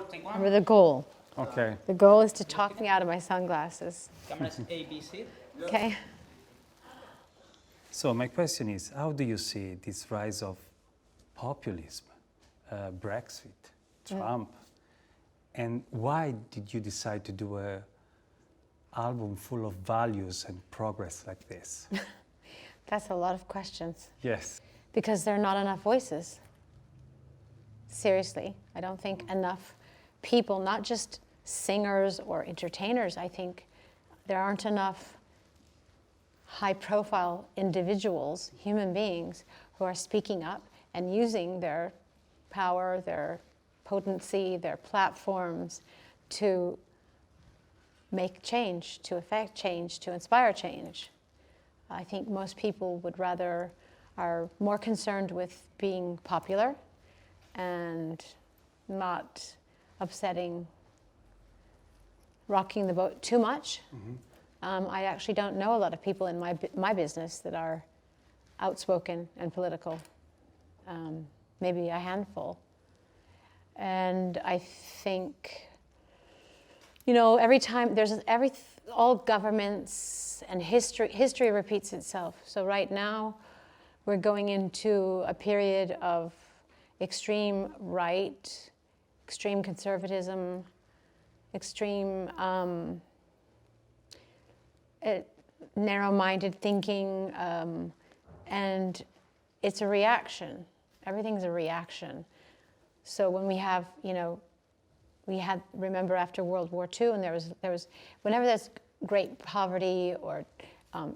Remember the goal. Okay. The goal is to talk me out of my sunglasses. ABC. Okay? So my question is, how do you see this rise of populism, Brexit, Trump, and why did you decide to do a album full of values and progress like this? That's a lot of questions. Yes. Because there are not enough voices. Seriously, I don't think enough people, not just singers or entertainers, I think there aren't enough high-profile individuals, human beings, who are speaking up and using their power, their potency, their platforms to make change, to affect change, to inspire change. I think most people are more concerned with being popular and not rocking the boat too much. I actually don't know a lot of people in my business that are outspoken and political. Maybe a handful. And I think, every time all governments and history repeats itself. So right now, we're going into a period of extreme right, extreme conservatism, extreme narrow-minded thinking, and it's a reaction. Everything's a reaction. So when remember after World War II, and there was whenever there's great poverty or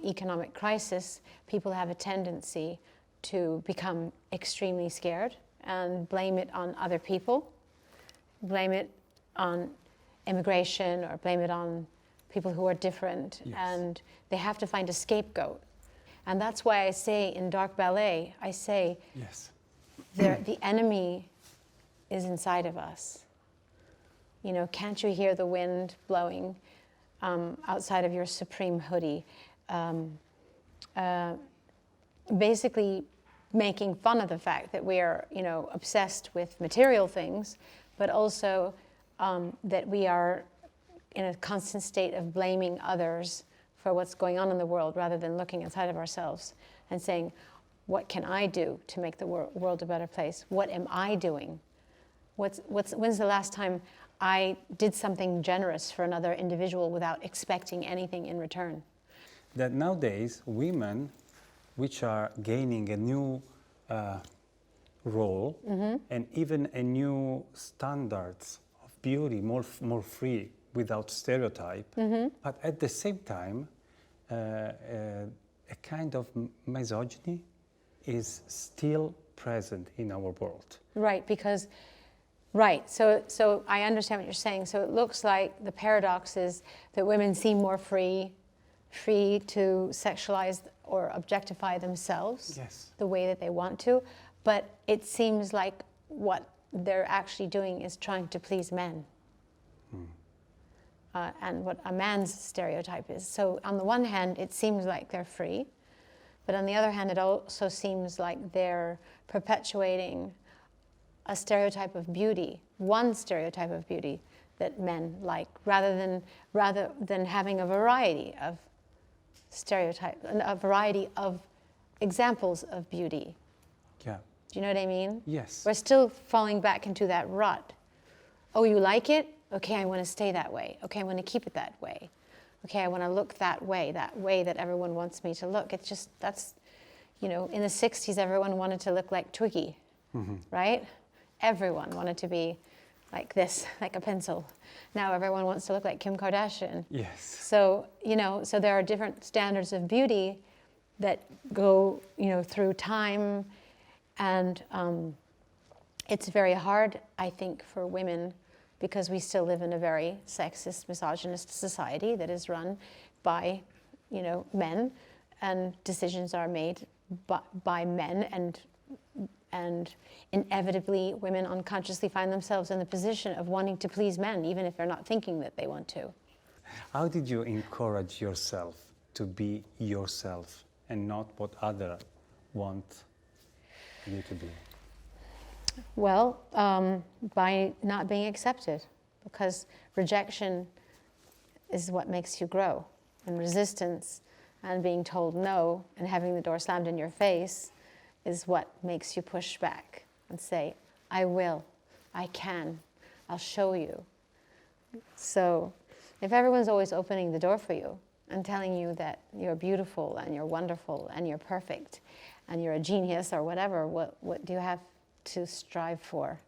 economic crisis, people have a tendency to become extremely scared and blame it on other people, blame it on immigration, or blame it on people who are different, and they have to find a scapegoat. And that's why I say in Dark Ballet, the enemy is inside of us. Can't you hear the wind blowing outside of your Supreme hoodie? Basically making fun of the fact that we are, obsessed with material things, but also that we are in a constant state of blaming others for what's going on in the world, rather than looking inside of ourselves and saying, what can I do to make the world a better place? What am I doing? When's the last time I did something generous for another individual without expecting anything in return? That nowadays, women, which are gaining a new role, and even a new standards of beauty, more free, without stereotype, but at the same time, a kind of misogyny is still present in our world. Right, so I understand what you're saying. So it looks like the paradox is that women seem more free to sexualize or objectify themselves the way that they want to, but it seems like what they're actually doing is trying to please men. And what a man's stereotype is. So on the one hand, it seems like they're free, but on the other hand, it also seems like they're perpetuating a stereotype of beauty, one stereotype of beauty that men like, rather than having a variety of stereotypes, a variety of examples of beauty. Yeah. Do you know what I mean? Yes. We're still falling back into that rut. Oh, you like it? Okay, I want to stay that way. Okay, I want to keep it that way. Okay, I want to look that way that everyone wants me to look. It's just, in the 60s, everyone wanted to look like Twiggy, right? Everyone wanted to be like this, like a pencil. Now everyone wants to look like Kim Kardashian. Yes. So, so there are different standards of beauty that go, through time, and it's very hard, I think, for women, because we still live in a very sexist, misogynist society that is run by, men, and decisions are made by men, and inevitably women unconsciously find themselves in the position of wanting to please men, even if they're not thinking that they want to. How did you encourage yourself to be yourself and not what others want you to be? Well, by not being accepted, because rejection is what makes you grow, and resistance and being told no and having the door slammed in your face is what makes you push back and say, I will, I can, I'll show you. So if everyone's always opening the door for you and telling you that you're beautiful and you're wonderful and you're perfect and you're a genius or whatever, what do you have to strive for?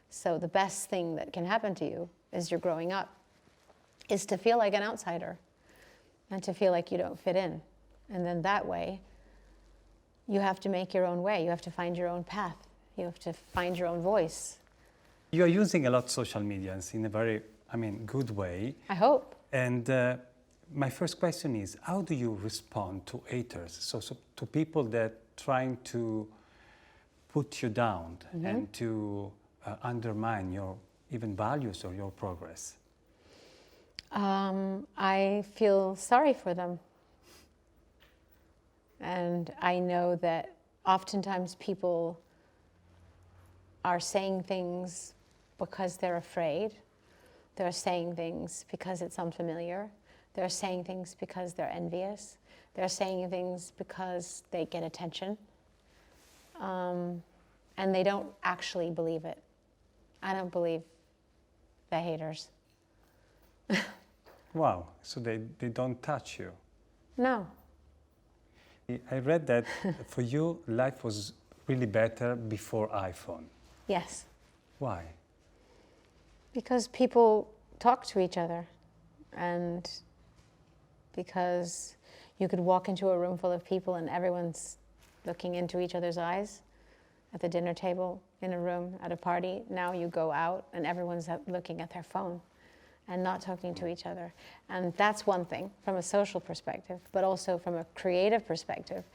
So the best thing that can happen to you as you're growing up is to feel like an outsider and to feel like you don't fit in. And then that way, you have to make your own way. You have to find your own path. You have to find your own voice. You are using a lot social media in a very, good way. I hope. And my first question is, how do you respond to haters? So to people that trying to put you down and to undermine your even values or your progress? I feel sorry for them. And I know that oftentimes people are saying things because they're afraid. They're saying things because it's unfamiliar. They're saying things because they're envious. They're saying things because they get attention. And they don't actually believe it. I don't believe the haters. Wow, so they don't touch you? No. I read that for you, life was really better before iPhone. Yes. Why? Because people talk to each other, and because you could walk into a room full of people and everyone's looking into each other's eyes at the dinner table, in a room, at a party. Now you go out and everyone's looking at their phone and not talking to each other. And that's one thing from a social perspective, but also from a creative perspective.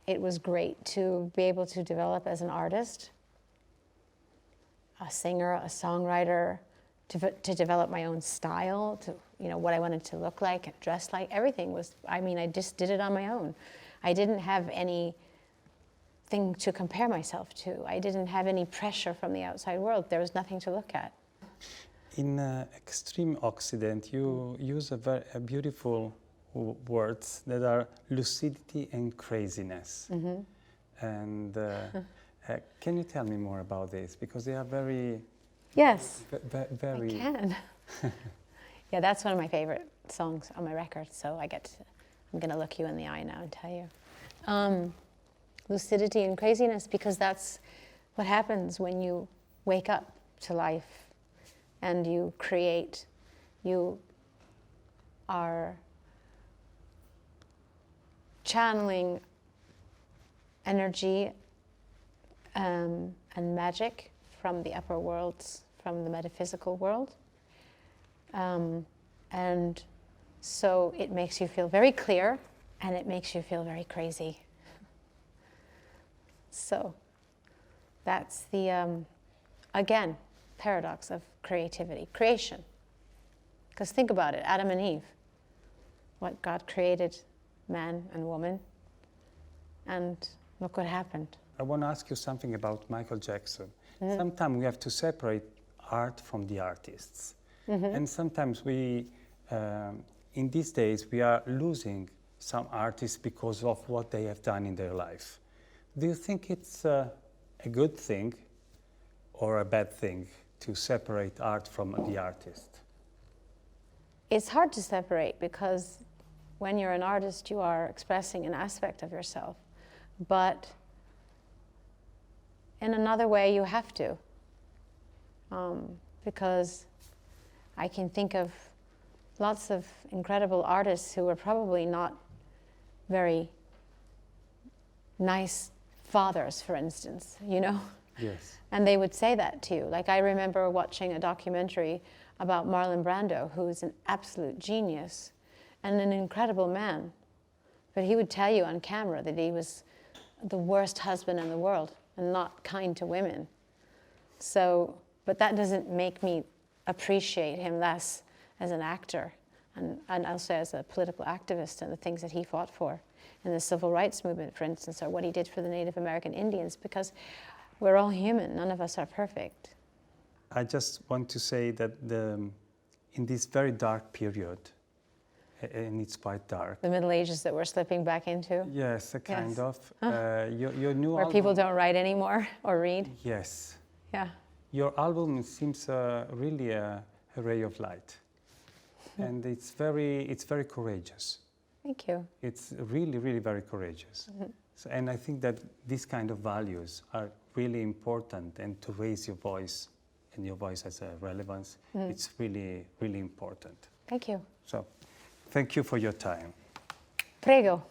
It was great to be able to develop as an artist, a singer, a songwriter, to develop my own style, to what I wanted to look like and dress like. Everything was, I just did it on my own. I didn't have anything to compare myself to. I didn't have any pressure from the outside world. There was nothing to look at. In Extreme Occident, you use a beautiful words that are lucidity and craziness. And can you tell me more about this? Because they are very... Yes, very... I can. Yeah, that's one of my favorite songs on my record, so I'm going to look you in the eye now and tell you. Lucidity and craziness, because that's what happens when you wake up to life and you create. You are channeling energy and magic from the upper worlds, from the metaphysical world. And so it makes you feel very clear, and it makes you feel very crazy. So that's the, again, paradox of creativity, creation. Because think about it, Adam and Eve, what God created, man and woman, and look what happened. I want to ask you something about Michael Jackson. Sometimes we have to separate art from the artists. And sometimes we, in these days, we are losing some artists because of what they have done in their life. Do you think it's a good thing or a bad thing to separate art from the artist? It's hard to separate because when you're an artist, you are expressing an aspect of yourself. But in another way, you have to. Because I can think of lots of incredible artists who were probably not very nice fathers, for instance, Yes. And they would say that to you. Like, I remember watching a documentary about Marlon Brando, who's an absolute genius and an incredible man. But he would tell you on camera that he was the worst husband in the world and not kind to women. So, but that doesn't make me appreciate him less as an actor and also as a political activist and the things that he fought for in the civil rights movement, for instance, or what he did for the Native American Indians, because We're all human. None of us are perfect. I just want to say that in this very dark period, and it's quite dark. The Middle Ages that we're slipping back into. Yes, a kind Yes. of. Your new Where album. people don't write anymore or read. Yes. Yeah. Your album seems really a ray of light, and it's very courageous. Thank you. It's really, really very courageous. So, and I think that these kind of values are really important, and to raise your voice, and your voice has a relevance, it's really, really important. Thank you. So, thank you for your time. Prego.